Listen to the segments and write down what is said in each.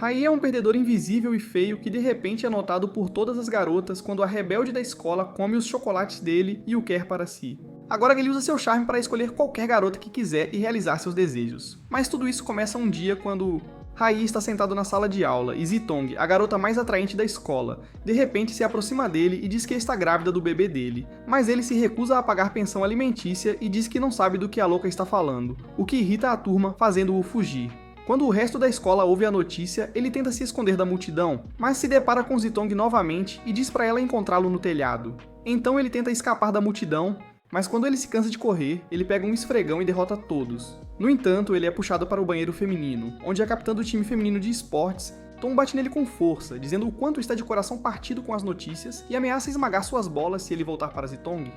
Rai é um perdedor invisível e feio que de repente é notado por todas as garotas quando a rebelde da escola come os chocolates dele e o quer para si. Agora ele usa seu charme para escolher qualquer garota que quiser e realizar seus desejos. Mas tudo isso começa um dia quando Rai está sentado na sala de aula e Zitong, a garota mais atraente da escola, de repente se aproxima dele e diz que está grávida do bebê dele, mas ele se recusa a pagar pensão alimentícia e diz que não sabe do que a louca está falando, o que irrita a turma, fazendo-o fugir. Quando o resto da escola ouve a notícia, ele tenta se esconder da multidão, mas se depara com Zitong novamente e diz para ela encontrá-lo no telhado. Então ele tenta escapar da multidão, mas quando ele se cansa de correr, ele pega um esfregão e derrota todos. No entanto, ele é puxado para o banheiro feminino, onde a capitã do time feminino de esportes, Tom, bate nele com força, dizendo o quanto está de coração partido com as notícias e ameaça esmagar suas bolas se ele voltar para Zitong.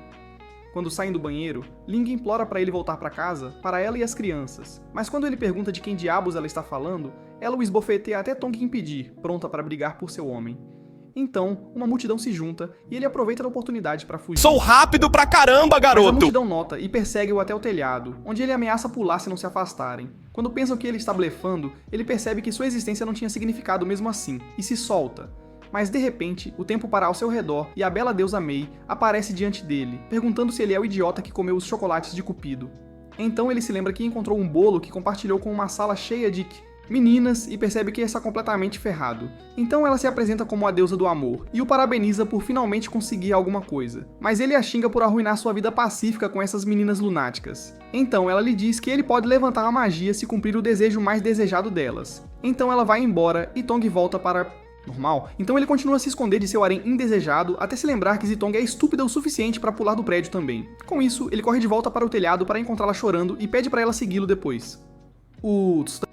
Quando saem do banheiro, Ling implora para ele voltar para casa, para ela e as crianças, mas quando ele pergunta de quem diabos ela está falando, ela o esbofeteia até Tong impedir, pronta para brigar por seu homem. Então, uma multidão se junta e ele aproveita a oportunidade para fugir. Sou rápido pra caramba, garoto! Mas a multidão nota e persegue-o até o telhado, onde ele ameaça pular se não se afastarem. Quando pensam que ele está blefando, ele percebe que sua existência não tinha significado mesmo assim, e se solta. Mas de repente, o tempo para ao seu redor e a bela deusa Mei aparece diante dele, perguntando se ele é o idiota que comeu os chocolates de Cupido. Então ele se lembra que encontrou um bolo que compartilhou com uma sala cheia de meninas e percebe que está completamente ferrado. Então ela se apresenta como a deusa do amor e o parabeniza por finalmente conseguir alguma coisa. Mas ele a xinga por arruinar sua vida pacífica com essas meninas lunáticas. Então ela lhe diz que ele pode levantar a magia se cumprir o desejo mais desejado delas. Então ela vai embora e Tong volta para normal. Então ele continua a se esconder de seu harém indesejado até se lembrar que Zitong é estúpida o suficiente para pular do prédio também. Com isso, ele corre de volta para o telhado para encontrá-la chorando e pede para ela segui-lo depois.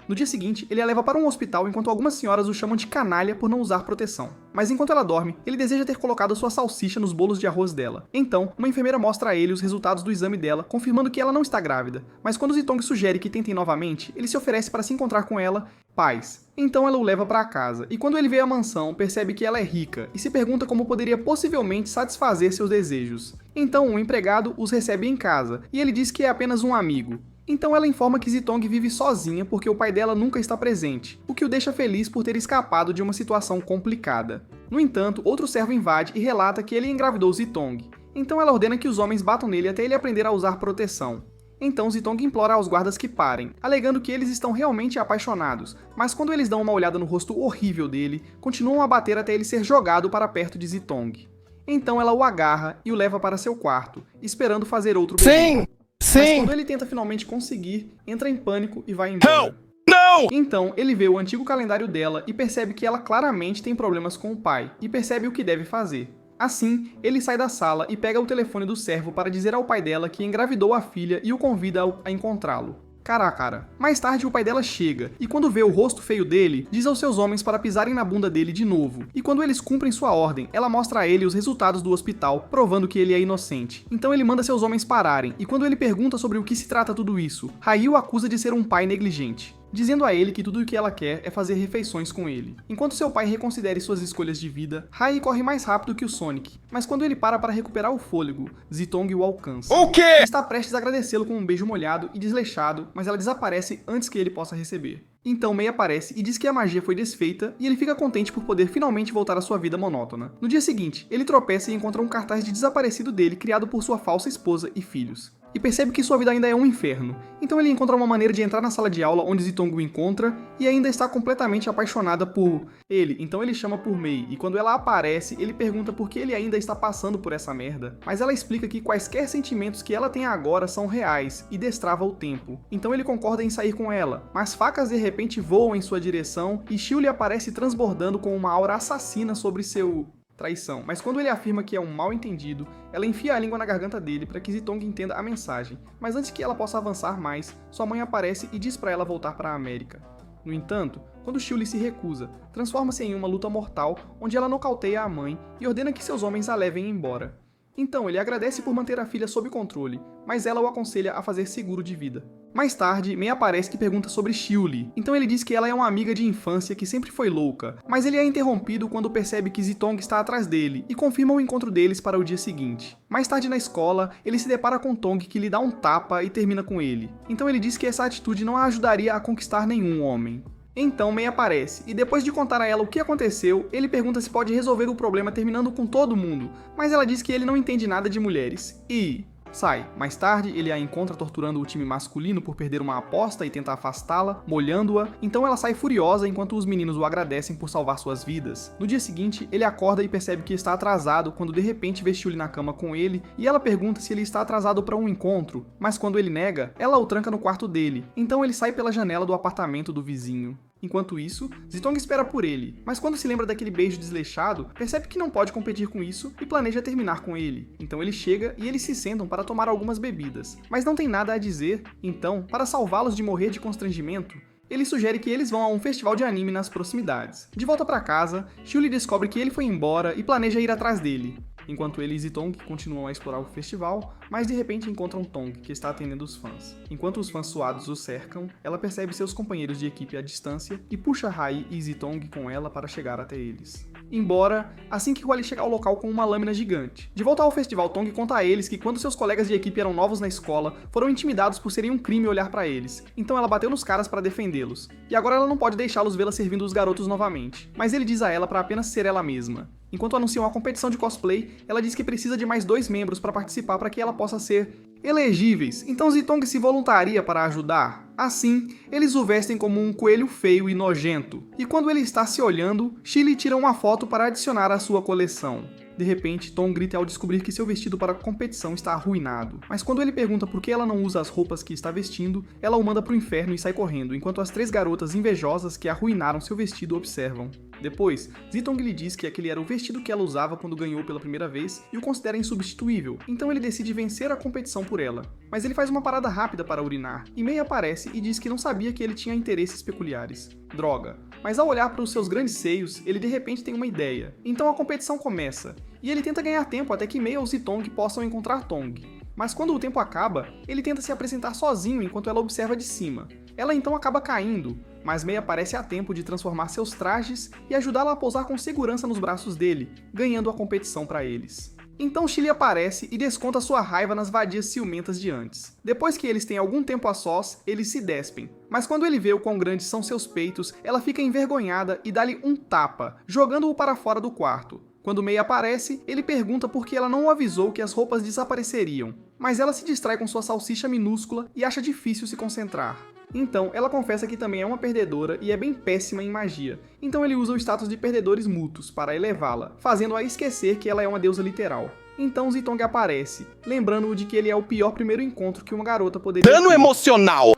No dia seguinte, ele a leva para um hospital enquanto algumas senhoras o chamam de canalha por não usar proteção. Mas enquanto ela dorme, ele deseja ter colocado sua salsicha nos bolos de arroz dela. Então, uma enfermeira mostra a ele os resultados do exame dela, confirmando que ela não está grávida. Mas quando Zitong sugere que tentem novamente, ele se oferece para se encontrar com ela, paz. Então ela o leva para casa, e quando ele vê a mansão, percebe que ela é rica, e se pergunta como poderia possivelmente satisfazer seus desejos. Então um empregado os recebe em casa, e ele diz que é apenas um amigo. Então ela informa que Zitong vive sozinha porque o pai dela nunca está presente, o que o deixa feliz por ter escapado de uma situação complicada. No entanto, outro servo invade e relata que ele engravidou Zitong. Então ela ordena que os homens batam nele até ele aprender a usar proteção. Então Zitong implora aos guardas que parem, alegando que eles estão realmente apaixonados, mas quando eles dão uma olhada no rosto horrível dele, continuam a bater até ele ser jogado para perto de Zitong. Então ela o agarra e o leva para seu quarto, esperando fazer outro bebê. Mas quando ele tenta finalmente conseguir, entra em pânico e vai embora. Não! Então, ele vê o antigo calendário dela e percebe que ela claramente tem problemas com o pai, e percebe o que deve fazer. Assim, ele sai da sala e pega o telefone do servo para dizer ao pai dela que engravidou a filha e o convida a encontrá-lo. Cara. Mais tarde o pai dela chega, e quando vê o rosto feio dele, diz aos seus homens para pisarem na bunda dele de novo. E quando eles cumprem sua ordem, ela mostra a ele os resultados do hospital, provando que ele é inocente. Então ele manda seus homens pararem, e quando ele pergunta sobre o que se trata tudo isso, Rai o acusa de ser um pai negligente, dizendo a ele que tudo o que ela quer é fazer refeições com ele. Enquanto seu pai reconsidere suas escolhas de vida, Rai corre mais rápido que o Sonic, mas quando ele para recuperar o fôlego, Zitong o alcança. O quê? Ele está prestes a agradecê-lo com um beijo molhado e desleixado, mas ela desaparece antes que ele possa receber. Então Mei aparece e diz que a magia foi desfeita e ele fica contente por poder finalmente voltar à sua vida monótona. No dia seguinte, ele tropeça e encontra um cartaz de desaparecido dele criado por sua falsa esposa e filhos. E percebe que sua vida ainda é um inferno. Então ele encontra uma maneira de entrar na sala de aula onde Zitong o encontra e ainda está completamente apaixonada por ele. Então ele chama por Mei e quando ela aparece, ele pergunta por que ele ainda está passando por essa merda. Mas ela explica que quaisquer sentimentos que ela tem agora são reais e destrava o tempo. Então ele concorda em sair com ela, mas facas de repente voam em sua direção e Xiu lhe aparece transbordando com uma aura assassina sobre seu traição, mas quando ele afirma que é um mal entendido, ela enfia a língua na garganta dele para que Zitong entenda a mensagem, mas antes que ela possa avançar mais, sua mãe aparece e diz para ela voltar para a América. No entanto, quando Xiu se recusa, transforma-se em uma luta mortal onde ela nocauteia a mãe e ordena que seus homens a levem embora. Então ele agradece por manter a filha sob controle, mas ela o aconselha a fazer seguro de vida. Mais tarde, Mei aparece que pergunta sobre Xiu, então ele diz que ela é uma amiga de infância que sempre foi louca, mas ele é interrompido quando percebe que Zitong está atrás dele e confirma o encontro deles para o dia seguinte. Mais tarde na escola, ele se depara com Tong que lhe dá um tapa e termina com ele. Então ele diz que essa atitude não a ajudaria a conquistar nenhum homem. Então Mei aparece, e depois de contar a ela o que aconteceu, ele pergunta se pode resolver o problema terminando com todo mundo, mas ela diz que ele não entende nada de mulheres, e sai. Mais tarde, ele a encontra torturando o time masculino por perder uma aposta e tenta afastá-la, molhando-a, então ela sai furiosa enquanto os meninos o agradecem por salvar suas vidas. No dia seguinte, ele acorda e percebe que está atrasado quando de repente vê Shuli na cama com ele, e ela pergunta se ele está atrasado para um encontro, mas quando ele nega, ela o tranca no quarto dele, então ele sai pela janela do apartamento do vizinho. Enquanto isso, Zitong espera por ele, mas quando se lembra daquele beijo desleixado, percebe que não pode competir com isso e planeja terminar com ele. Então ele chega e eles se sentam para tomar algumas bebidas, mas não tem nada a dizer, então, para salvá-los de morrer de constrangimento, ele sugere que eles vão a um festival de anime nas proximidades. De volta para casa, Shuli descobre que ele foi embora e planeja ir atrás dele. Enquanto ele e Zitong continuam a explorar o festival, mas de repente encontram Tong, que está atendendo os fãs. Enquanto os fãs suados o cercam, ela percebe seus companheiros de equipe à distância e puxa Hai e Zitong com ela para chegar até eles. Embora, assim que Huali chega ao local com uma lâmina gigante. De volta ao festival, Tong conta a eles que quando seus colegas de equipe eram novos na escola, foram intimidados por serem um crime olhar para eles. Então ela bateu nos caras para defendê-los. E agora ela não pode deixá-los vê-la servindo os garotos novamente. Mas ele diz a ela para apenas ser ela mesma. Enquanto anunciam a competição de cosplay, ela diz que precisa de mais 2 membros para participar para que ela possa ser elegíveis. Então Zitong se voluntaria para ajudar. Assim, eles o vestem como um coelho feio e nojento. E quando ele está se olhando, Shili tira uma foto para adicionar à sua coleção. De repente, Tom grita ao descobrir que seu vestido para a competição está arruinado. Mas quando ele pergunta por que ela não usa as roupas que está vestindo, ela o manda pro inferno e sai correndo, enquanto as 3 garotas invejosas que arruinaram seu vestido observam. Depois, Zitong lhe diz que aquele era o vestido que ela usava quando ganhou pela primeira vez e o considera insubstituível, então ele decide vencer a competição por ela. Mas ele faz uma parada rápida para urinar, e Mei aparece e diz que não sabia que ele tinha interesses peculiares. Droga. Mas ao olhar para os seus grandes seios, ele de repente tem uma ideia. Então a competição começa, e ele tenta ganhar tempo até que Mei ou Zitong possam encontrar Tong. Mas quando o tempo acaba, ele tenta se apresentar sozinho enquanto ela observa de cima. Ela então acaba caindo, mas Mei aparece a tempo de transformar seus trajes e ajudá-la a pousar com segurança nos braços dele, ganhando a competição para eles. Então Shili aparece e desconta sua raiva nas vadias ciumentas de antes. Depois que eles têm algum tempo a sós, eles se despem. Mas quando ele vê o quão grandes são seus peitos, ela fica envergonhada e dá-lhe um tapa, jogando-o para fora do quarto. Quando Mei aparece, ele pergunta por que ela não o avisou que as roupas desapareceriam. Mas ela se distrai com sua salsicha minúscula e acha difícil se concentrar. Então, ela confessa que também é uma perdedora e é bem péssima em magia. Então ele usa o status de perdedores mútuos para elevá-la, fazendo-a esquecer que ela é uma deusa literal. Então Zitong aparece, lembrando-o de que ele é o pior primeiro encontro que uma garota poderia Dano ter. emocional!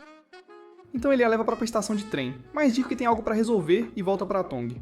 Então ele a leva para a estação de trem, mas diz que tem algo para resolver e volta para Tong.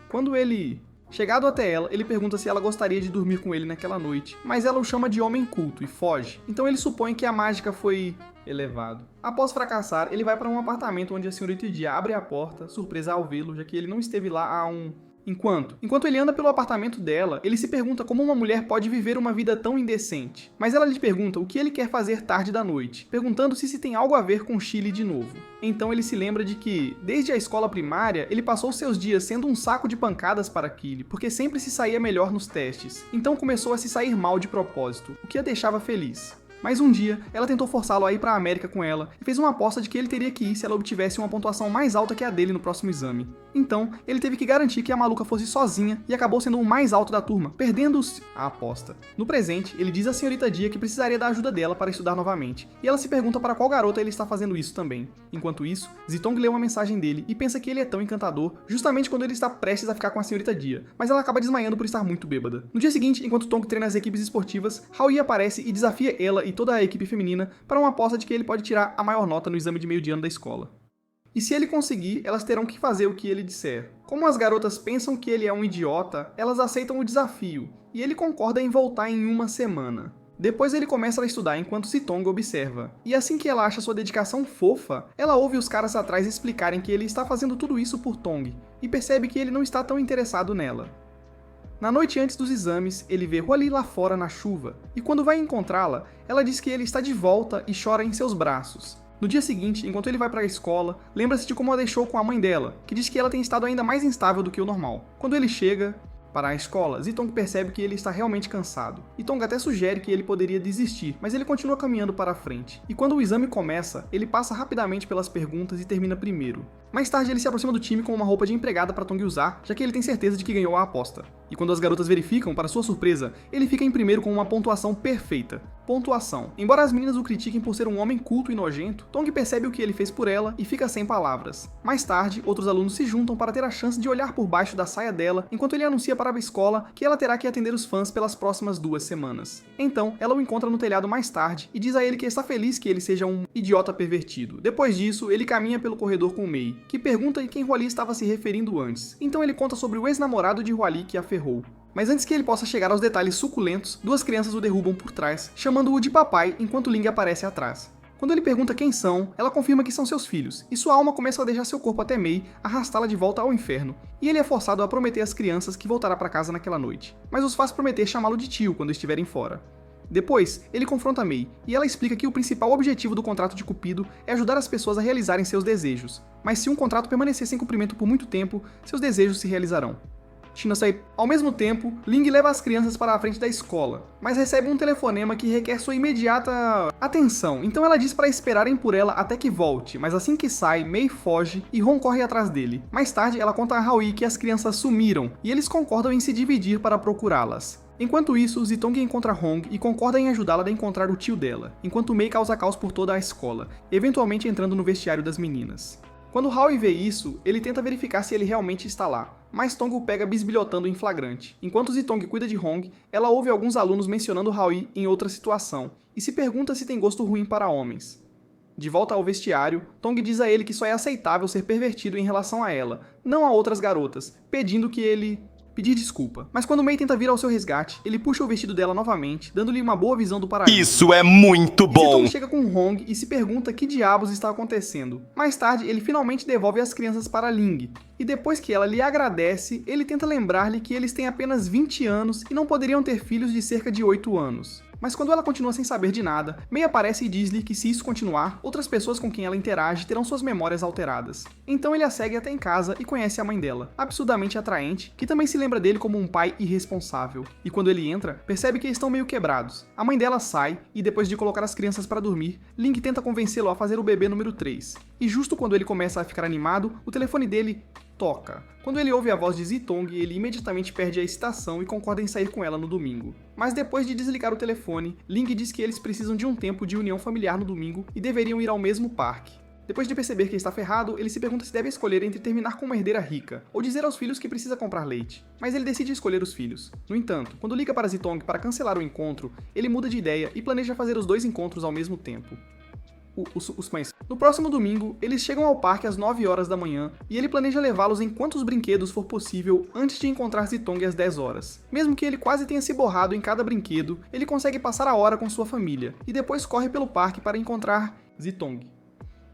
Quando ele... Chegado até ela, ele pergunta se ela gostaria de dormir com ele naquela noite, mas ela o chama de homem culto e foge, então ele supõe que a mágica foi elevado. Após fracassar, ele vai para um apartamento onde a senhorita Dia abre a porta, surpresa ao vê-lo, já que ele não esteve lá há um... Enquanto ele anda pelo apartamento dela, ele se pergunta como uma mulher pode viver uma vida tão indecente. Mas ela lhe pergunta o que ele quer fazer tarde da noite, perguntando se tem algo a ver com Shili de novo. Então ele se lembra de que, desde a escola primária, ele passou seus dias sendo um saco de pancadas para Kili, porque sempre se saía melhor nos testes. Então começou a se sair mal de propósito, o que a deixava feliz. Mas um dia, ela tentou forçá-lo a ir para a América com ela e fez uma aposta de que ele teria que ir se ela obtivesse uma pontuação mais alta que a dele no próximo exame. Então, ele teve que garantir que a maluca fosse sozinha e acabou sendo o mais alto da turma, perdendo a aposta. No presente, ele diz à senhorita Dia que precisaria da ajuda dela para estudar novamente, e ela se pergunta para qual garota ele está fazendo isso também. Enquanto isso, Zitong lê uma mensagem dele e pensa que ele é tão encantador justamente quando ele está prestes a ficar com a senhorita Dia, mas ela acaba desmaiando por estar muito bêbada. No dia seguinte, enquanto Tong treina as equipes esportivas, Haoyi aparece e desafia ela e toda a equipe feminina para uma aposta de que ele pode tirar a maior nota no exame de meio de ano da escola. E se ele conseguir, elas terão que fazer o que ele disser. Como as garotas pensam que ele é um idiota, elas aceitam o desafio, e ele concorda em voltar em uma semana. Depois ele começa a estudar enquanto Zitong observa, e assim que ela acha sua dedicação fofa, ela ouve os caras atrás explicarem que ele está fazendo tudo isso por Tong, e percebe que ele não está tão interessado nela. Na noite antes dos exames, ele vê Huali lá fora na chuva, e quando vai encontrá-la, ela diz que ele está de volta e chora em seus braços. No dia seguinte, enquanto ele vai para a escola, lembra-se de como a deixou com a mãe dela, que diz que ela tem estado ainda mais instável do que o normal. Quando ele chega para a escola, Zitong percebe que ele está realmente cansado, e Tong até sugere que ele poderia desistir, mas ele continua caminhando para a frente. E quando o exame começa, ele passa rapidamente pelas perguntas e termina primeiro. Mais tarde ele se aproxima do time com uma roupa de empregada para Tong usar, já que ele tem certeza de que ganhou a aposta. E quando as garotas verificam, para sua surpresa, ele fica em primeiro com uma pontuação perfeita. Pontuação. Embora as meninas o critiquem por ser um homem culto e nojento, Tong percebe o que ele fez por ela e fica sem palavras. Mais tarde, outros alunos se juntam para ter a chance de olhar por baixo da saia dela, enquanto ele anuncia para a escola que ela terá que atender os fãs pelas próximas 2 semanas. Então, ela o encontra no telhado mais tarde e diz a ele que está feliz que ele seja um idiota pervertido. Depois disso, ele caminha pelo corredor com Mei, que pergunta em quem Hwali estava se referindo antes. Então ele conta sobre o ex-namorado de Hwali que a ferrou. Mas antes que ele possa chegar aos detalhes suculentos, 2 crianças o derrubam por trás, chamando-o de papai enquanto Ling aparece atrás. Quando ele pergunta quem são, ela confirma que são seus filhos, e sua alma começa a deixar seu corpo até Mei, arrastá-la de volta ao inferno, e ele é forçado a prometer às crianças que voltará para casa naquela noite, mas os faz prometer chamá-lo de tio quando estiverem fora. Depois, ele confronta Mei, e ela explica que o principal objetivo do contrato de Cupido é ajudar as pessoas a realizarem seus desejos, mas se um contrato permanecer sem cumprimento por muito tempo, seus desejos se realizarão. Ao mesmo tempo, Ling leva as crianças para a frente da escola, mas recebe um telefonema que requer sua imediata atenção, então ela diz para esperarem por ela até que volte, mas assim que sai, Mei foge e Hong corre atrás dele. Mais tarde, ela conta a Haoyi que as crianças sumiram, e eles concordam em se dividir para procurá-las. Enquanto isso, Zitong encontra Hong e concorda em ajudá-la a encontrar o tio dela, enquanto Mei causa caos por toda a escola, eventualmente entrando no vestiário das meninas. Quando Haoyi vê isso, ele tenta verificar se ele realmente está lá, mas Tong o pega bisbilhotando em flagrante. Enquanto Zitong cuida de Hong, ela ouve alguns alunos mencionando Haoyi em outra situação, e se pergunta se tem gosto ruim para homens. De volta ao vestiário, Tong diz a ele que só é aceitável ser pervertido em relação a ela, não a outras garotas, pedindo que ele pedir desculpa. Mas quando Mei tenta vir ao seu resgate, ele puxa o vestido dela novamente, dando-lhe uma boa visão do paraíso. Isso é muito bom! Zitong chega com Hong e se pergunta que diabos está acontecendo. Mais tarde, ele finalmente devolve as crianças para Ling, e depois que ela lhe agradece, ele tenta lembrar-lhe que eles têm apenas 20 anos e não poderiam ter filhos de cerca de 8 anos. Mas quando ela continua sem saber de nada, Mei aparece e diz-lhe que se isso continuar, outras pessoas com quem ela interage terão suas memórias alteradas. Então ele a segue até em casa e conhece a mãe dela, absurdamente atraente, que também se lembra dele como um pai irresponsável. E quando ele entra, percebe que estão meio quebrados. A mãe dela sai e depois de colocar as crianças para dormir, Ling tenta convencê-lo a fazer o bebê número 3. E justo quando ele começa a ficar animado, o telefone dele toca. Quando ele ouve a voz de Zitong, ele imediatamente perde a excitação e concorda em sair com ela no domingo. Mas depois de desligar o telefone, Ling diz que eles precisam de um tempo de união familiar no domingo e deveriam ir ao mesmo parque. Depois de perceber que está ferrado, ele se pergunta se deve escolher entre terminar com uma herdeira rica ou dizer aos filhos que precisa comprar leite. Mas ele decide escolher os filhos. No entanto, quando liga para Zitong para cancelar o encontro, ele muda de ideia e planeja fazer os 2 encontros ao mesmo tempo. No próximo domingo, eles chegam ao parque às 9 horas da manhã e ele planeja levá-los em quantos brinquedos for possível antes de encontrar Zitong às 10 horas. Mesmo que ele quase tenha se borrado em cada brinquedo, ele consegue passar a hora com sua família e depois corre pelo parque para encontrar Zitong.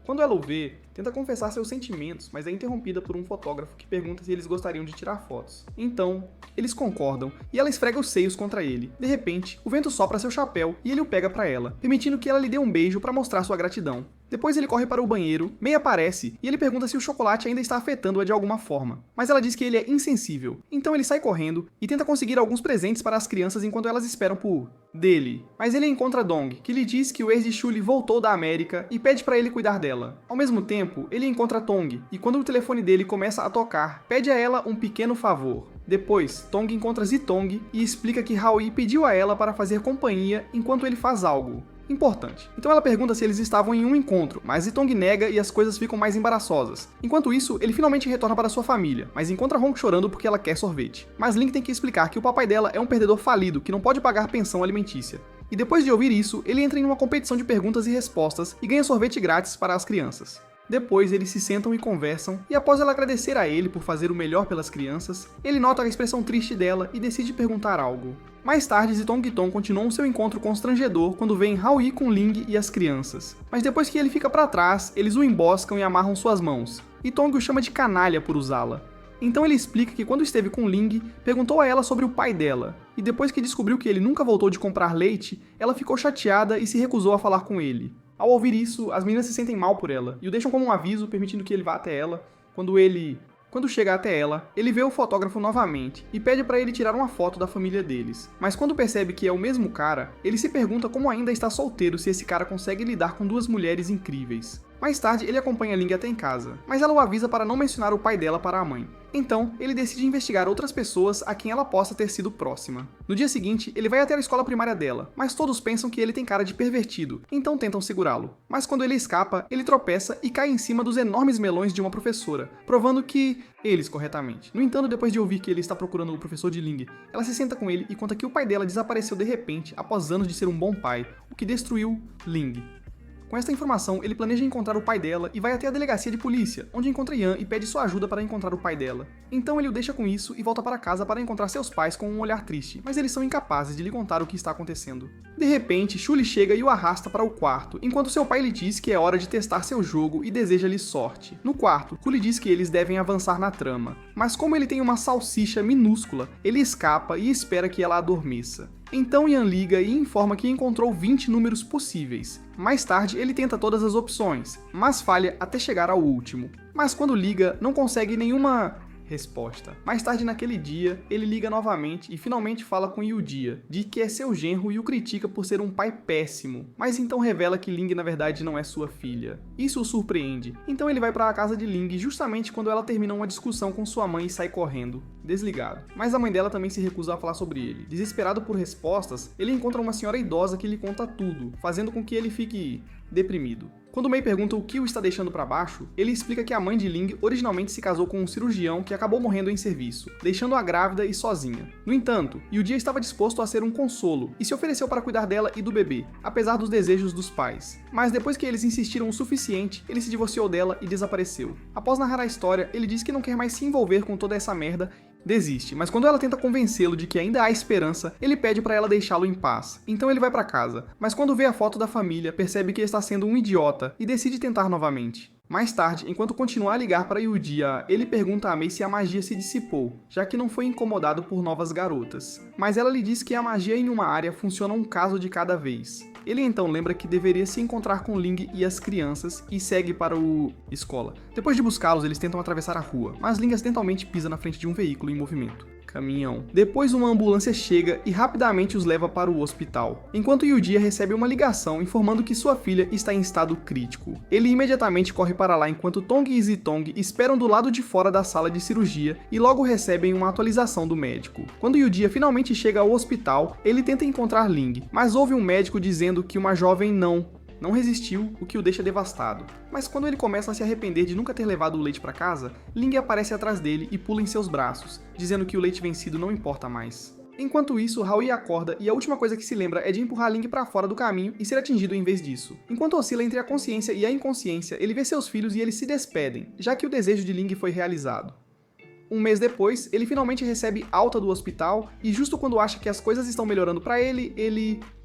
Quando ela o vê, tenta confessar seus sentimentos, mas é interrompida por um fotógrafo que pergunta se eles gostariam de tirar fotos. Então, eles concordam e ela esfrega os seios contra ele. De repente, o vento sopra seu chapéu e ele o pega para ela, permitindo que ela lhe dê um beijo para mostrar sua gratidão. Depois ele corre para o banheiro, Mei aparece e ele pergunta se o chocolate ainda está afetando-a de alguma forma, mas ela diz que ele é insensível. Então ele sai correndo e tenta conseguir alguns presentes para as crianças enquanto elas esperam por dele. Mas ele encontra Dong, que lhe diz que o ex de Shuli voltou da América e pede para ele cuidar dela. Ao mesmo tempo, ele encontra Tong e quando o telefone dele começa a tocar, pede a ela um pequeno favor. Depois, Tong encontra Zitong e explica que Haoyi pediu a ela para fazer companhia enquanto ele faz algo importante. Então ela pergunta se eles estavam em um encontro, mas Zitong nega e as coisas ficam mais embaraçosas. Enquanto isso, ele finalmente retorna para sua família, mas encontra Hong chorando porque ela quer sorvete. Mas Ling tem que explicar que o papai dela é um perdedor falido que não pode pagar pensão alimentícia. E depois de ouvir isso, ele entra em uma competição de perguntas e respostas e ganha sorvete grátis para as crianças. Depois eles se sentam e conversam, e após ela agradecer a ele por fazer o melhor pelas crianças, ele nota a expressão triste dela e decide perguntar algo. Mais tarde, Zitong e Tong continuam seu encontro constrangedor quando veem Haoyi com Ling e as crianças. Mas depois que ele fica para trás, eles o emboscam e amarram suas mãos, e Tong o chama de canalha por usá-la. Então ele explica que quando esteve com Ling, perguntou a ela sobre o pai dela, e depois que descobriu que ele nunca voltou de comprar leite, ela ficou chateada e se recusou a falar com ele. Ao ouvir isso, as meninas se sentem mal por ela, e o deixam como um aviso, permitindo que ele vá até ela. Quando chega até ela, ele vê o fotógrafo novamente, e pede para ele tirar uma foto da família deles. Mas quando percebe que é o mesmo cara, ele se pergunta como ainda está solteiro se esse cara consegue lidar com 2 mulheres incríveis. Mais tarde, ele acompanha Ling até em casa, mas ela o avisa para não mencionar o pai dela para a mãe. Então, ele decide investigar outras pessoas a quem ela possa ter sido próxima. No dia seguinte, ele vai até a escola primária dela, mas todos pensam que ele tem cara de pervertido, então tentam segurá-lo. Mas quando ele escapa, ele tropeça e cai em cima dos enormes melões de uma professora, provando que eles corretamente. No entanto, depois de ouvir que ele está procurando o professor de Ling, ela se senta com ele e conta que o pai dela desapareceu de repente após anos de ser um bom pai, o que destruiu Ling. Com esta informação, ele planeja encontrar o pai dela e vai até a delegacia de polícia, onde encontra Yan e pede sua ajuda para encontrar o pai dela. Então ele o deixa com isso e volta para casa para encontrar seus pais com um olhar triste, mas eles são incapazes de lhe contar o que está acontecendo. De repente, Shuli chega e o arrasta para o quarto, enquanto seu pai lhe diz que é hora de testar seu jogo e deseja-lhe sorte. No quarto, Shuli diz que eles devem avançar na trama, mas como ele tem uma salsicha minúscula, ele escapa e espera que ela adormeça. Então Yan liga e informa que encontrou 20 números possíveis. Mais tarde, ele tenta todas as opções, mas falha até chegar ao último. Mas quando liga, não consegue nenhuma resposta. Mais tarde naquele dia, ele liga novamente e finalmente fala com Yudia, de que é seu genro e o critica por ser um pai péssimo, mas então revela que Ling na verdade não é sua filha. Isso o surpreende, então ele vai para a casa de Ling justamente quando ela termina uma discussão com sua mãe e sai correndo, desligado. Mas a mãe dela também se recusa a falar sobre ele. Desesperado por respostas, ele encontra uma senhora idosa que lhe conta tudo, fazendo com que ele fique deprimido. Quando Mei pergunta o que o está deixando para baixo, ele explica que a mãe de Ling originalmente se casou com um cirurgião que acabou morrendo em serviço, deixando-a grávida e sozinha. No entanto, Yudia estava disposto a ser um consolo e se ofereceu para cuidar dela e do bebê, apesar dos desejos dos pais. Mas depois que eles insistiram o suficiente, ele se divorciou dela e desapareceu. Após narrar a história, ele diz que não quer mais se envolver com toda essa merda, desiste, mas quando ela tenta convencê-lo de que ainda há esperança, ele pede para ela deixá-lo em paz. Então ele vai para casa, mas quando vê a foto da família, percebe que está sendo um idiota e decide tentar novamente. Mais tarde, enquanto continua a ligar para Yudia, ele pergunta a Mei se a magia se dissipou, já que não foi incomodado por novas garotas. Mas ela lhe diz que a magia em uma área funciona um caso de cada vez. Ele então lembra que deveria se encontrar com Ling e as crianças e segue para o escola. Depois de buscá-los, eles tentam atravessar a rua, mas Ling acidentalmente pisa na frente de um veículo em movimento. Caminhão. Depois uma ambulância chega e rapidamente os leva para o hospital, enquanto Yudia recebe uma ligação informando que sua filha está em estado crítico. Ele imediatamente corre para lá enquanto Tong e Zitong esperam do lado de fora da sala de cirurgia e logo recebem uma atualização do médico. Quando Yudia finalmente chega ao hospital, ele tenta encontrar Ling, mas ouve um médico dizendo que uma jovem não resistiu, o que o deixa devastado. Mas quando ele começa a se arrepender de nunca ter levado o leite para casa, Ling aparece atrás dele e pula em seus braços, dizendo que o leite vencido não importa mais. Enquanto isso, Howie acorda e a última coisa que se lembra é de empurrar Ling para fora do caminho e ser atingido em vez disso. Enquanto oscila entre a consciência e a inconsciência, ele vê seus filhos e eles se despedem, já que o desejo de Ling foi realizado. Um mês depois, ele finalmente recebe alta do hospital e justo quando acha que as coisas estão melhorando para ele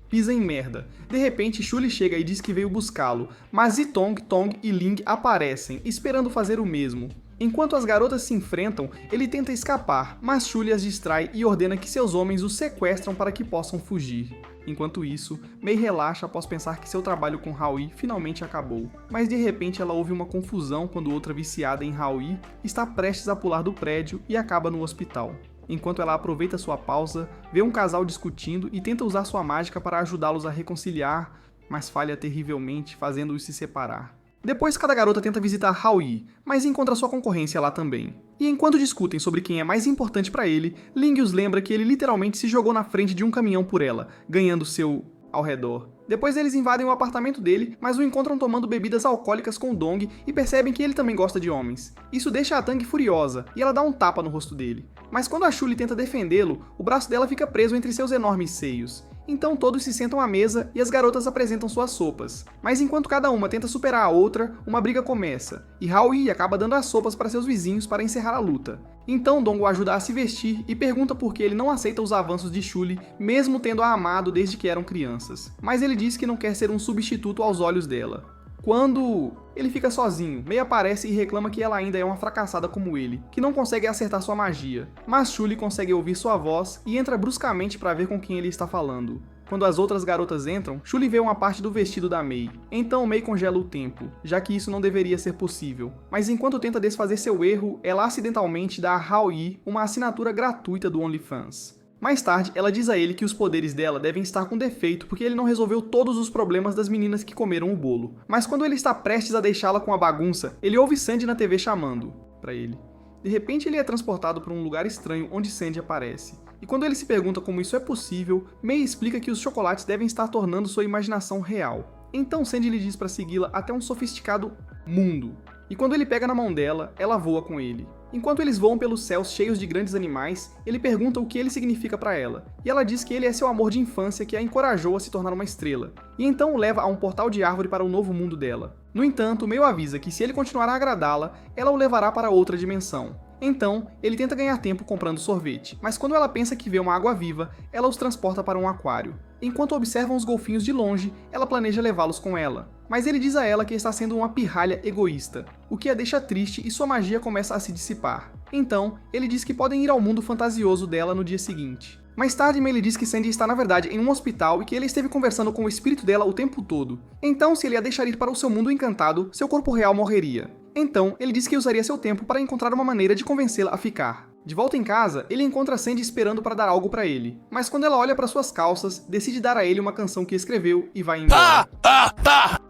pisa em merda. De repente, Shuli chega e diz que veio buscá-lo, mas Zitong, Tong e Ling aparecem, esperando fazer o mesmo. Enquanto as garotas se enfrentam, ele tenta escapar, mas Shuli as distrai e ordena que seus homens os sequestram para que possam fugir. Enquanto isso, Mei relaxa após pensar que seu trabalho com Howie finalmente acabou. Mas de repente ela ouve uma confusão quando outra viciada em Howie está prestes a pular do prédio e acaba no hospital. Enquanto ela aproveita sua pausa, vê um casal discutindo e tenta usar sua mágica para ajudá-los a reconciliar, mas falha terrivelmente, fazendo-os se separar. Depois, cada garota tenta visitar Howie, mas encontra sua concorrência lá também. E enquanto discutem sobre quem é mais importante para ele, Ling os lembra que ele literalmente se jogou na frente de um caminhão por ela, ganhando seu ao redor. Depois eles invadem o apartamento dele, mas o encontram tomando bebidas alcoólicas com Dong e percebem que ele também gosta de homens. Isso deixa a Tang furiosa, e ela dá um tapa no rosto dele. Mas quando a Shuli tenta defendê-lo, o braço dela fica preso entre seus enormes seios. Então todos se sentam à mesa e as garotas apresentam suas sopas. Mas enquanto cada uma tenta superar a outra, uma briga começa, e Howie acaba dando as sopas para seus vizinhos para encerrar a luta. Então Dong o ajuda a se vestir e pergunta por que ele não aceita os avanços de Shuli, mesmo tendo-a amado desde que eram crianças. Mas ele diz que não quer ser um substituto aos olhos dela. Quando ele fica sozinho, Mei aparece e reclama que ela ainda é uma fracassada como ele, que não consegue acertar sua magia. Mas Shuli consegue ouvir sua voz e entra bruscamente para ver com quem ele está falando. Quando as outras garotas entram, Shuli vê uma parte do vestido da Mei. Então Mei congela o tempo, já que isso não deveria ser possível. Mas enquanto tenta desfazer seu erro, ela acidentalmente dá a Howie uma assinatura gratuita do OnlyFans. Mais tarde, ela diz a ele que os poderes dela devem estar com defeito porque ele não resolveu todos os problemas das meninas que comeram o bolo. Mas quando ele está prestes a deixá-la com a bagunça, ele ouve Sandy na TV chamando para ele. De repente, ele é transportado para um lugar estranho onde Sandy aparece. E quando ele se pergunta como isso é possível, May explica que os chocolates devem estar tornando sua imaginação real. Então Sandy lhe diz para segui-la até um sofisticado mundo. E quando ele pega na mão dela, ela voa com ele. Enquanto eles voam pelos céus cheios de grandes animais, ele pergunta o que ele significa para ela. E ela diz que ele é seu amor de infância que a encorajou a se tornar uma estrela. E então o leva a um portal de árvore para o novo mundo dela. No entanto, May avisa que se ele continuar a agradá-la, ela o levará para outra dimensão. Então, ele tenta ganhar tempo comprando sorvete, mas quando ela pensa que vê uma água-viva, ela os transporta para um aquário. Enquanto observam os golfinhos de longe, ela planeja levá-los com ela. Mas ele diz a ela que está sendo uma pirralha egoísta, o que a deixa triste e sua magia começa a se dissipar. Então, ele diz que podem ir ao mundo fantasioso dela no dia seguinte. Mais tarde, May lhe diz que Sandy está na verdade em um hospital e que ele esteve conversando com o espírito dela o tempo todo. Então, se ele a deixar ir para o seu mundo encantado, seu corpo real morreria. Então, ele disse que usaria seu tempo para encontrar uma maneira de convencê-la a ficar. De volta em casa, ele encontra Sandy esperando para dar algo para ele. Mas quando ela olha para suas calças, decide dar a ele uma canção que escreveu e vai embora.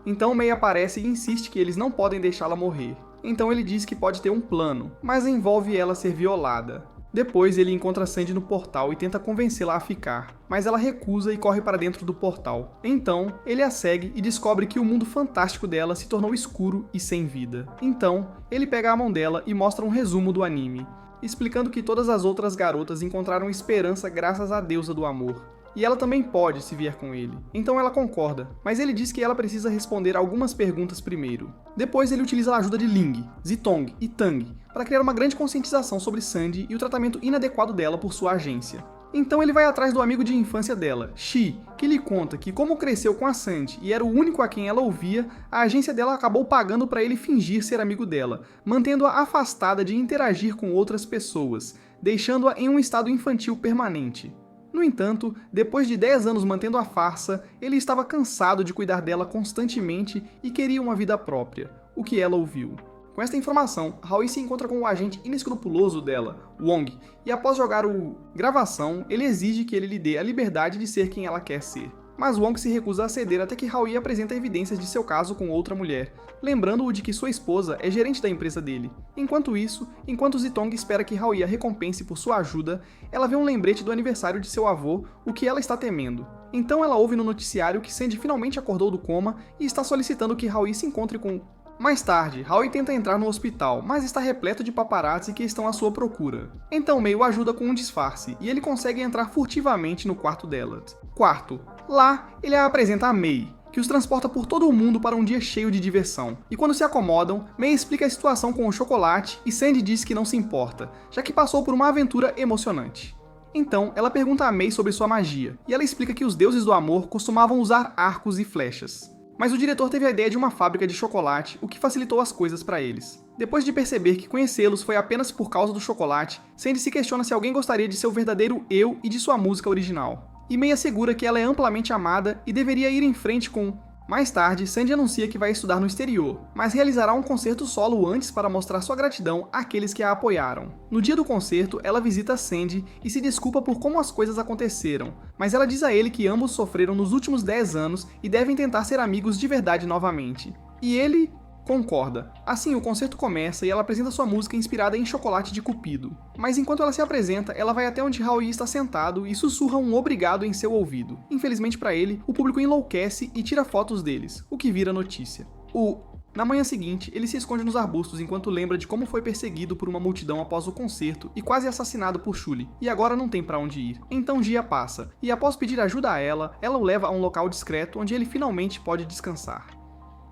Então May aparece e insiste que eles não podem deixá-la morrer. Então ele diz que pode ter um plano, mas envolve ela ser violada. Depois ele encontra Sandy no portal e tenta convencê-la a ficar, mas ela recusa e corre para dentro do portal. Então, ele a segue e descobre que o mundo fantástico dela se tornou escuro e sem vida. Então, ele pega a mão dela e mostra um resumo do anime, explicando que todas as outras garotas encontraram esperança graças à deusa do amor. E ela também pode se vier com ele. Então ela concorda, mas ele diz que ela precisa responder algumas perguntas primeiro. Depois ele utiliza a ajuda de Ling, Zitong e Tang para criar uma grande conscientização sobre Sandy e o tratamento inadequado dela por sua agência. Então ele vai atrás do amigo de infância dela, Shi, que lhe conta que como cresceu com a Sandy e era o único a quem ela ouvia, a agência dela acabou pagando para ele fingir ser amigo dela, mantendo-a afastada de interagir com outras pessoas, deixando-a em um estado infantil permanente. No entanto, depois de 10 anos mantendo a farsa, ele estava cansado de cuidar dela constantemente e queria uma vida própria, o que ela ouviu. Com esta informação, Howie se encontra com o agente inescrupuloso dela, Wong, e após jogar o gravação, ele exige que ele lhe dê a liberdade de ser quem ela quer ser. Mas Wong se recusa a ceder até que Howie apresenta evidências de seu caso com outra mulher, lembrando-o de que sua esposa é gerente da empresa dele. Enquanto isso, enquanto Zitong espera que Howie a recompense por sua ajuda, ela vê um lembrete do aniversário de seu avô, o que ela está temendo. Então ela ouve no noticiário que Sandy finalmente acordou do coma e está solicitando que Howie se encontre com... Mais tarde, Howie tenta entrar no hospital, mas está repleto de paparazzi que estão à sua procura. Então May o ajuda com um disfarce, e ele consegue entrar furtivamente no quarto dela. Quarto. Lá, ele a apresenta a May, que os transporta por todo o mundo para um dia cheio de diversão. E quando se acomodam, May explica a situação com o chocolate e Sandy diz que não se importa, já que passou por uma aventura emocionante. Então, ela pergunta a May sobre sua magia, e ela explica que os deuses do amor costumavam usar arcos e flechas. Mas o diretor teve a ideia de uma fábrica de chocolate, o que facilitou as coisas para eles. Depois de perceber que conhecê-los foi apenas por causa do chocolate, Sandy se questiona se alguém gostaria de seu verdadeiro eu e de sua música original. E May assegura que ela é amplamente amada e deveria ir em frente com... Mais tarde, Sandy anuncia que vai estudar no exterior, mas realizará um concerto solo antes para mostrar sua gratidão àqueles que a apoiaram. No dia do concerto, ela visita Sandy e se desculpa por como as coisas aconteceram, mas ela diz a ele que ambos sofreram nos últimos 10 anos e devem tentar ser amigos de verdade novamente. E ele... concorda. Assim, o concerto começa e ela apresenta sua música inspirada em Chocolate de Cupido. Mas enquanto ela se apresenta, ela vai até onde Howie está sentado e sussurra um obrigado em seu ouvido. Infelizmente para ele, o público enlouquece e tira fotos deles, o que vira notícia. Na manhã seguinte, ele se esconde nos arbustos enquanto lembra de como foi perseguido por uma multidão após o concerto e quase assassinado por Shuli, e agora não tem pra onde ir. Então dia passa, e após pedir ajuda a ela o leva a um local discreto onde ele finalmente pode descansar.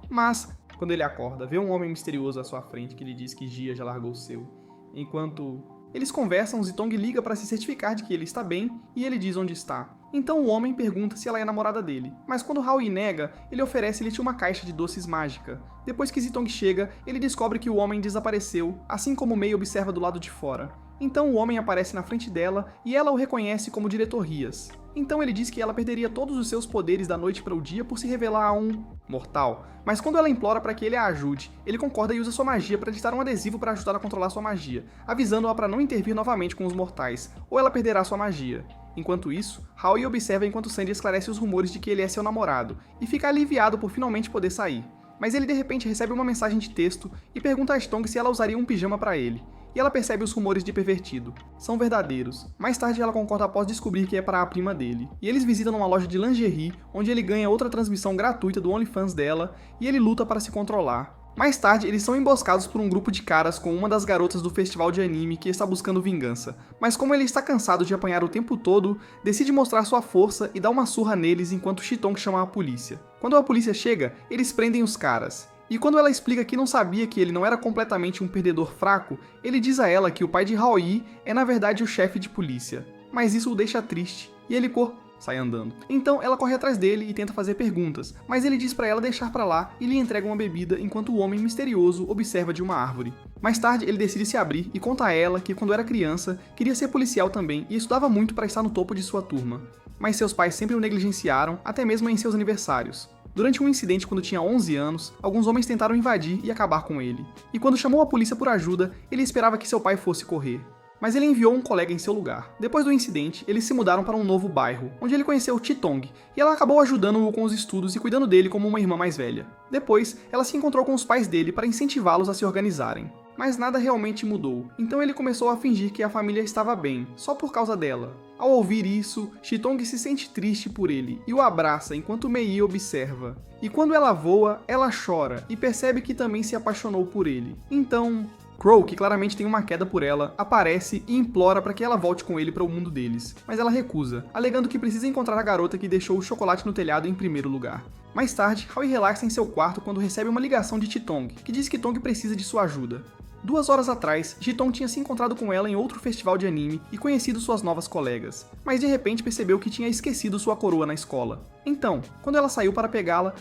Mas... quando ele acorda, vê um homem misterioso à sua frente que lhe diz que Gia já largou o seu. Enquanto eles conversam, Zitong liga para se certificar de que ele está bem e ele diz onde está. Então o homem pergunta se ela é namorada dele, mas quando Howie nega, ele oferece-lhe uma caixa de doces mágica. Depois que Zitong chega, ele descobre que o homem desapareceu, assim como May observa do lado de fora. Então o homem aparece na frente dela e ela o reconhece como Diretor Rias. Então ele diz que ela perderia todos os seus poderes da noite para o dia por se revelar a um mortal. Mas quando ela implora para que ele a ajude, ele concorda e usa sua magia para ditar um adesivo para ajudar a controlar sua magia, avisando-a para não intervir novamente com os mortais, ou ela perderá sua magia. Enquanto isso, Howie observa enquanto Sandy esclarece os rumores de que ele é seu namorado, e fica aliviado por finalmente poder sair. Mas ele de repente recebe uma mensagem de texto e pergunta a Stong se ela usaria um pijama para ele. E ela percebe os rumores de pervertido. São verdadeiros. Mais tarde ela concorda após descobrir que é para a prima dele. E eles visitam uma loja de lingerie, onde ele ganha outra transmissão gratuita do OnlyFans dela, e ele luta para se controlar. Mais tarde, eles são emboscados por um grupo de caras com uma das garotas do festival de anime que está buscando vingança. Mas como ele está cansado de apanhar o tempo todo, decide mostrar sua força e dá uma surra neles enquanto Chitong chama a polícia. Quando a polícia chega, eles prendem os caras. E quando ela explica que não sabia que ele não era completamente um perdedor fraco, ele diz a ela que o pai de Haoi é na verdade o chefe de polícia. Mas isso o deixa triste, e ele sai andando. Então ela corre atrás dele e tenta fazer perguntas, mas ele diz pra ela deixar pra lá e lhe entrega uma bebida enquanto o homem misterioso observa de uma árvore. Mais tarde ele decide se abrir e conta a ela que quando era criança queria ser policial também e estudava muito para estar no topo de sua turma. Mas seus pais sempre o negligenciaram, até mesmo em seus aniversários. Durante um incidente quando tinha 11 anos, alguns homens tentaram invadir e acabar com ele. E quando chamou a polícia por ajuda, ele esperava que seu pai fosse correr. Mas ele enviou um colega em seu lugar. Depois do incidente, eles se mudaram para um novo bairro, onde ele conheceu Chitong, e ela acabou ajudando-o com os estudos e cuidando dele como uma irmã mais velha. Depois, ela se encontrou com os pais dele para incentivá-los a se organizarem. Mas nada realmente mudou, então ele começou a fingir que a família estava bem, só por causa dela. Ao ouvir isso, Chitong se sente triste por ele e o abraça enquanto Mei observa. E quando ela voa, ela chora e percebe que também se apaixonou por ele. Então, Crow, que claramente tem uma queda por ela, aparece e implora para que ela volte com ele para o mundo deles, mas ela recusa, alegando que precisa encontrar a garota que deixou o chocolate no telhado em primeiro lugar. Mais tarde, Howie relaxa em seu quarto quando recebe uma ligação de Chitong, que diz que Tong precisa de sua ajuda. 2 horas atrás, Chitong tinha se encontrado com ela em outro festival de anime e conhecido suas novas colegas, mas de repente percebeu que tinha esquecido sua coroa na escola. Então, quando ela saiu para pegá-la,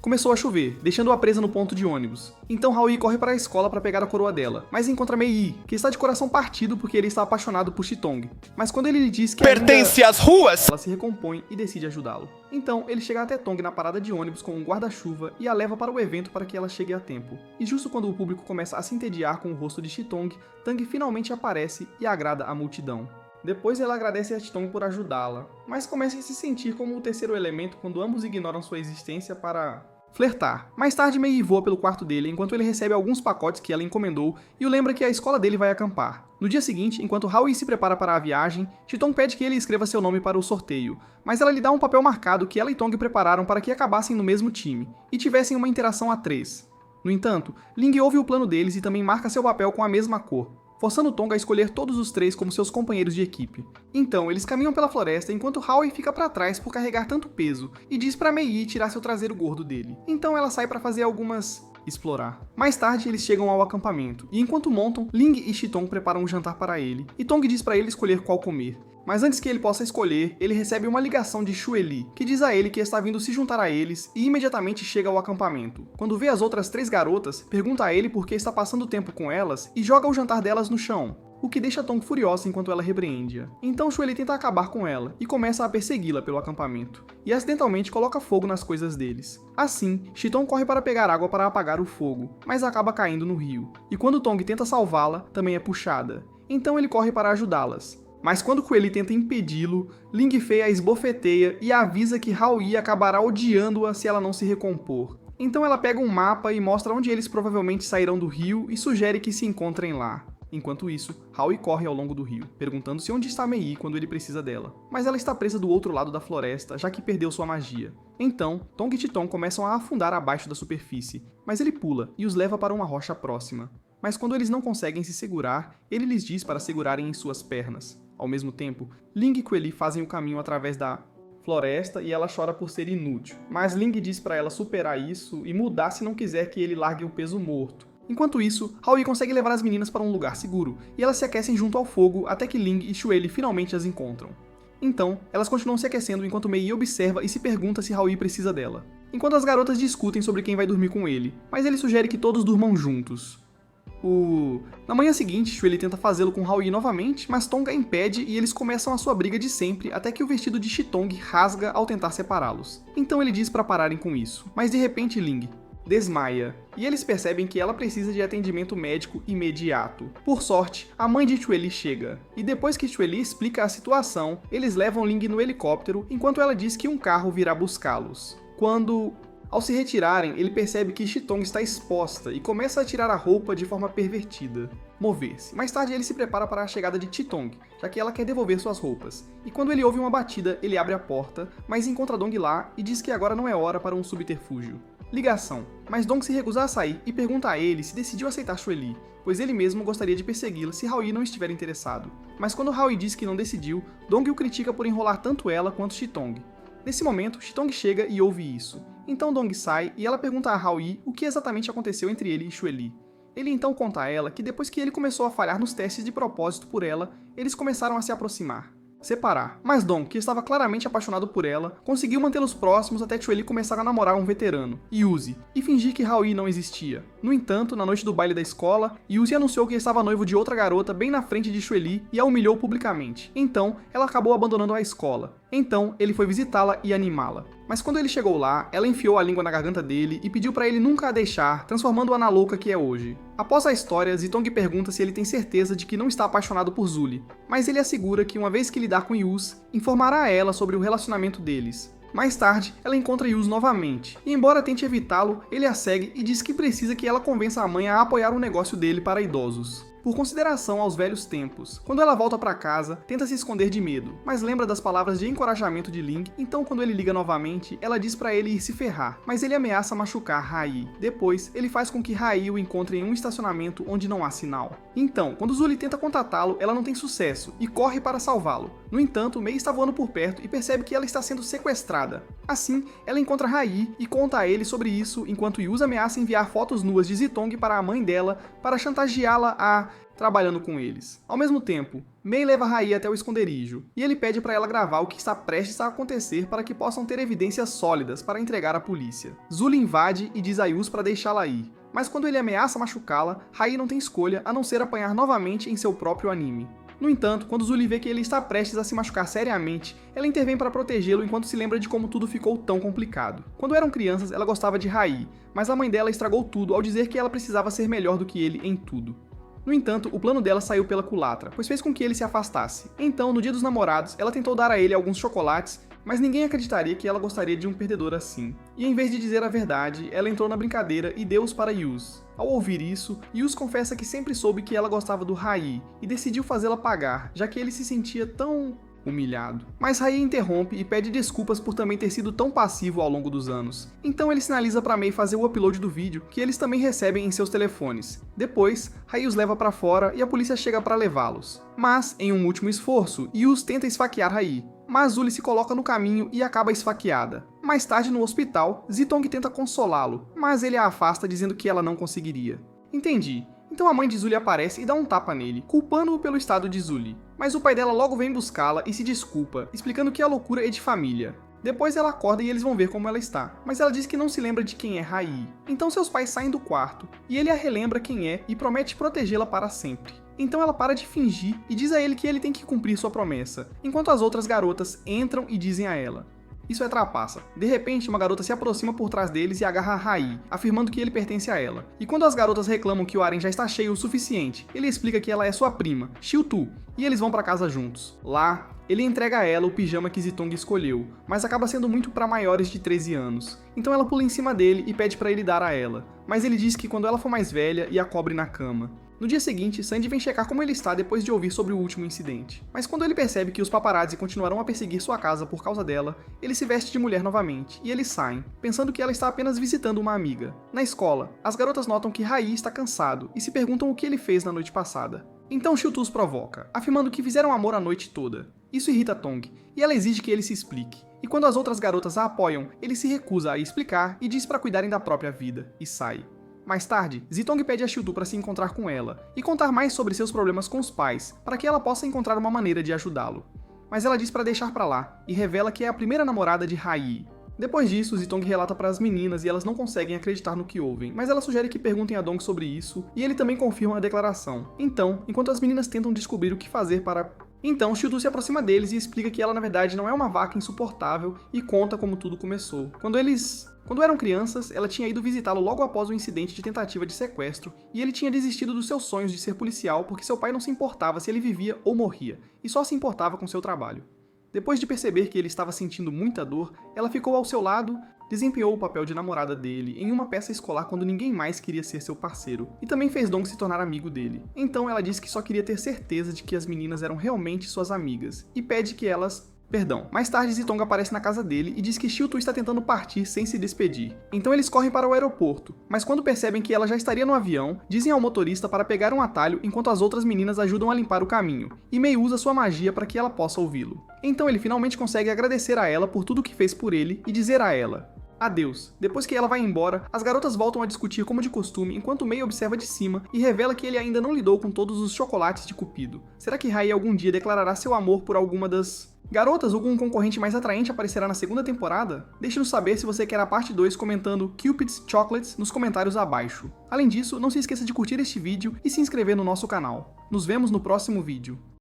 começou a chover, deixando-a presa no ponto de ônibus. Então Haoi corre para a escola para pegar a coroa dela, mas encontra Mei, que está de coração partido porque ele está apaixonado por Chitong. Mas quando ele lhe diz que pertence às ruas, ela se recompõe e decide ajudá-lo. Então ele chega até Tong na parada de ônibus com um guarda-chuva e a leva para o evento para que ela chegue a tempo. E justo quando o público começa a se entediar com o rosto de Chitong, Tang finalmente aparece e agrada a multidão. Depois ela agradece a Chitong por ajudá-la, mas começa a se sentir como o terceiro elemento quando ambos ignoram sua existência para flertar. Mais tarde, Mei voa pelo quarto dele enquanto ele recebe alguns pacotes que ela encomendou e o lembra que a escola dele vai acampar. No dia seguinte, enquanto Howie se prepara para a viagem, Chitong pede que ele escreva seu nome para o sorteio, mas ela lhe dá um papel marcado que ela e Tong prepararam para que acabassem no mesmo time e tivessem uma interação a 3. No entanto, Ling ouve o plano deles e também marca seu papel com a mesma cor, forçando Tong a escolher todos os 3 como seus companheiros de equipe. Então, eles caminham pela floresta enquanto Howie fica para trás por carregar tanto peso e diz para Mei tirar seu traseiro gordo dele. Então ela sai para fazer explorar. Mais tarde, eles chegam ao acampamento, e enquanto montam, Ling e Chitong preparam um jantar para ele, e Tong diz para ele escolher qual comer. Mas antes que ele possa escolher, ele recebe uma ligação de Xueli, que diz a ele que está vindo se juntar a eles e imediatamente chega ao acampamento. Quando vê as outras 3 garotas, pergunta a ele por que está passando tempo com elas e joga o jantar delas no chão, o que deixa Tong furiosa enquanto ela repreende-a. Então Xueli tenta acabar com ela e começa a persegui-la pelo acampamento, e acidentalmente coloca fogo nas coisas deles. Assim, Chitong corre para pegar água para apagar o fogo, mas acaba caindo no rio, e quando Tong tenta salvá-la, também é puxada. Então ele corre para ajudá-las. Mas quando Xueli tenta impedi-lo, Ling Fei a esbofeteia e avisa que Haoi acabará odiando-a se ela não se recompor. Então ela pega um mapa e mostra onde eles provavelmente sairão do rio e sugere que se encontrem lá. Enquanto isso, Haoi corre ao longo do rio, perguntando-se onde está Mei quando ele precisa dela. Mas ela está presa do outro lado da floresta, já que perdeu sua magia. Então, Tong e Chitong começam a afundar abaixo da superfície, mas ele pula e os leva para uma rocha próxima. Mas quando eles não conseguem se segurar, ele lhes diz para segurarem em suas pernas. Ao mesmo tempo, Ling e Xueli fazem o caminho através da floresta e ela chora por ser inútil. Mas Ling diz para ela superar isso e mudar se não quiser que ele largue o peso morto. Enquanto isso, Haoi consegue levar as meninas para um lugar seguro, e elas se aquecem junto ao fogo até que Ling e Xueli finalmente as encontram. Então, elas continuam se aquecendo enquanto Mei observa e se pergunta se Haoi precisa dela. Enquanto as garotas discutem sobre quem vai dormir com ele, mas ele sugere que todos durmam juntos. Na manhã seguinte, Xueli tenta fazê-lo com Haoi novamente, mas Tong a impede e eles começam a sua briga de sempre até que o vestido de Chitong rasga ao tentar separá-los. Então ele diz para pararem com isso, mas de repente Ling desmaia, e eles percebem que ela precisa de atendimento médico imediato. Por sorte, a mãe de Chueli chega, e depois que Chueli explica a situação, eles levam Ling no helicóptero enquanto ela diz que um carro virá buscá-los. Ao se retirarem, ele percebe que Chitong está exposta e começa a tirar a roupa de forma pervertida. Mover-se. Mais tarde ele se prepara para a chegada de Chitong, já que ela quer devolver suas roupas. E quando ele ouve uma batida, ele abre a porta, mas encontra Dong lá e diz que agora não é hora para um subterfúgio. Ligação. Mas Dong se recusa a sair e pergunta a ele se decidiu aceitar Chueli, pois ele mesmo gostaria de persegui-la se Haoyi não estiver interessado. Mas quando Haoyi diz que não decidiu, Dong o critica por enrolar tanto ela quanto Chitong. Nesse momento, Chitong chega e ouve isso. Então Dong sai e ela pergunta a Haoyi o que exatamente aconteceu entre ele e Chueli. Ele então conta a ela que depois que ele começou a falhar nos testes de propósito por ela, eles começaram a se aproximar. Separar. Mas Dong, que estava claramente apaixonado por ela, conseguiu mantê-los próximos até Chueli começar a namorar um veterano, Yuzi, e fingir que Haoyi não existia. No entanto, na noite do baile da escola, Yuzi anunciou que estava noivo de outra garota bem na frente de Chueli e a humilhou publicamente. Então, ela acabou abandonando a escola. Então, ele foi visitá-la e animá-la. Mas quando ele chegou lá, ela enfiou a língua na garganta dele e pediu para ele nunca a deixar, transformando-a na louca que é hoje. Após a história, Zitong pergunta se ele tem certeza de que não está apaixonado por Zuli, mas ele assegura que uma vez que lidar com Yus, informará a ela sobre o relacionamento deles. Mais tarde, ela encontra Yus novamente, e embora tente evitá-lo, ele a segue e diz que precisa que ela convença a mãe a apoiar o negócio dele para idosos. Por consideração aos velhos tempos. Quando ela volta para casa, tenta se esconder de medo, mas lembra das palavras de encorajamento de Ling, então quando ele liga novamente, ela diz para ele ir se ferrar, mas ele ameaça machucar Haoyi. Depois, ele faz com que Haoyi o encontre em um estacionamento onde não há sinal. Então, quando Zuli tenta contatá-lo, ela não tem sucesso e corre para salvá-lo. No entanto, Mei está voando por perto e percebe que ela está sendo sequestrada. Assim, ela encontra Haoyi e conta a ele sobre isso enquanto Yus ameaça enviar fotos nuas de Zitong para a mãe dela para chantageá-la a trabalhando com eles. Ao mesmo tempo, Mei leva Haoyi até o esconderijo, e ele pede para ela gravar o que está prestes a acontecer para que possam ter evidências sólidas para entregar à polícia. Zuli invade e diz a Yus para deixá-la ir, mas quando ele ameaça machucá-la, Haoyi não tem escolha a não ser apanhar novamente em seu próprio anime. No entanto, quando Zuli vê que ele está prestes a se machucar seriamente, ela intervém para protegê-lo enquanto se lembra de como tudo ficou tão complicado. Quando eram crianças, ela gostava de Haoyi, mas a mãe dela estragou tudo ao dizer que ela precisava ser melhor do que ele em tudo. No entanto, o plano dela saiu pela culatra, pois fez com que ele se afastasse. Então, no dia dos namorados, ela tentou dar a ele alguns chocolates, mas ninguém acreditaria que ela gostaria de um perdedor assim. E em vez de dizer a verdade, ela entrou na brincadeira e deu-os para Yus. Ao ouvir isso, Yus confessa que sempre soube que ela gostava do Haoyi e decidiu fazê-la pagar, já que ele se sentia tão humilhado. Mas Haoyi interrompe e pede desculpas por também ter sido tão passivo ao longo dos anos. Então ele sinaliza para Mei fazer o upload do vídeo, que eles também recebem em seus telefones. Depois, Haoyi os leva para fora e a polícia chega para levá-los. Mas, em um último esforço, Yus tenta esfaquear Haoyi, mas Zuli se coloca no caminho e acaba esfaqueada. Mais tarde, no hospital, Zitong tenta consolá-lo, mas ele a afasta dizendo que ela não conseguiria. Entendi. Então a mãe de Zuli aparece e dá um tapa nele, culpando-o pelo estado de Zuli. Mas o pai dela logo vem buscá-la e se desculpa, explicando que a loucura é de família. Depois ela acorda e eles vão ver como ela está, mas ela diz que não se lembra de quem é Haoyi. Então seus pais saem do quarto, e ele a relembra quem é e promete protegê-la para sempre. Então ela para de fingir e diz a ele que ele tem que cumprir sua promessa, enquanto as outras garotas entram e dizem a ela. Isso é trapaça. De repente, uma garota se aproxima por trás deles e agarra Haoyi, afirmando que ele pertence a ela. E quando as garotas reclamam que o harém já está cheio o suficiente, ele explica que ela é sua prima, Xiu-Tu, e eles vão para casa juntos. Lá, ele entrega a ela o pijama que Zitong escolheu, mas acaba sendo muito para maiores de 13 anos. Então ela pula em cima dele e pede para ele dar a ela, mas ele diz que quando ela for mais velha e a cobre na cama. No dia seguinte, Sandy vem checar como ele está depois de ouvir sobre o último incidente. Mas quando ele percebe que os paparazzi continuarão a perseguir sua casa por causa dela, ele se veste de mulher novamente, e eles saem, pensando que ela está apenas visitando uma amiga. Na escola, as garotas notam que Haoyi está cansado e se perguntam o que ele fez na noite passada. Então Xiu-Tu os provoca, afirmando que fizeram amor a noite toda. Isso irrita Tong, e ela exige que ele se explique. E quando as outras garotas a apoiam, ele se recusa a explicar e diz para cuidarem da própria vida, e sai. Mais tarde, Zitong pede a Xiu-Tu para se encontrar com ela e contar mais sobre seus problemas com os pais, para que ela possa encontrar uma maneira de ajudá-lo. Mas ela diz para deixar para lá e revela que é a primeira namorada de Haoyi. Depois disso, Zitong relata para as meninas e elas não conseguem acreditar no que ouvem, mas ela sugere que perguntem a Dong sobre isso e ele também confirma a declaração. Então, enquanto as meninas tentam descobrir o que fazer para Então Shutu se aproxima deles e explica que ela na verdade não é uma vaca insuportável e conta como tudo começou. Quando eram crianças, ela tinha ido visitá-lo logo após o incidente de tentativa de sequestro, e ele tinha desistido dos seus sonhos de ser policial porque seu pai não se importava se ele vivia ou morria, e só se importava com seu trabalho. Depois de perceber que ele estava sentindo muita dor, ela ficou ao seu lado, desempenhou o papel de namorada dele em uma peça escolar quando ninguém mais queria ser seu parceiro, e também fez Dong se tornar amigo dele. Então ela disse que só queria ter certeza de que as meninas eram realmente suas amigas, e pede que elas... Mais tarde Zitong aparece na casa dele e diz que Shutu está tentando partir sem se despedir. Então eles correm para o aeroporto, mas quando percebem que ela já estaria no avião, dizem ao motorista para pegar um atalho enquanto as outras meninas ajudam a limpar o caminho, e Mei usa sua magia para que ela possa ouvi-lo. Então ele finalmente consegue agradecer a ela por tudo que fez por ele e dizer a ela adeus. Depois que ela vai embora, as garotas voltam a discutir como de costume enquanto Mei observa de cima e revela que ele ainda não lidou com todos os chocolates de Cupido. Será que Rai algum dia declarará seu amor por alguma das... garotas ou algum concorrente mais atraente aparecerá na segunda temporada? Deixe-nos saber se você quer a parte 2 comentando Cupid's Chocolates nos comentários abaixo. Além disso, não se esqueça de curtir este vídeo e se inscrever no nosso canal. Nos vemos no próximo vídeo.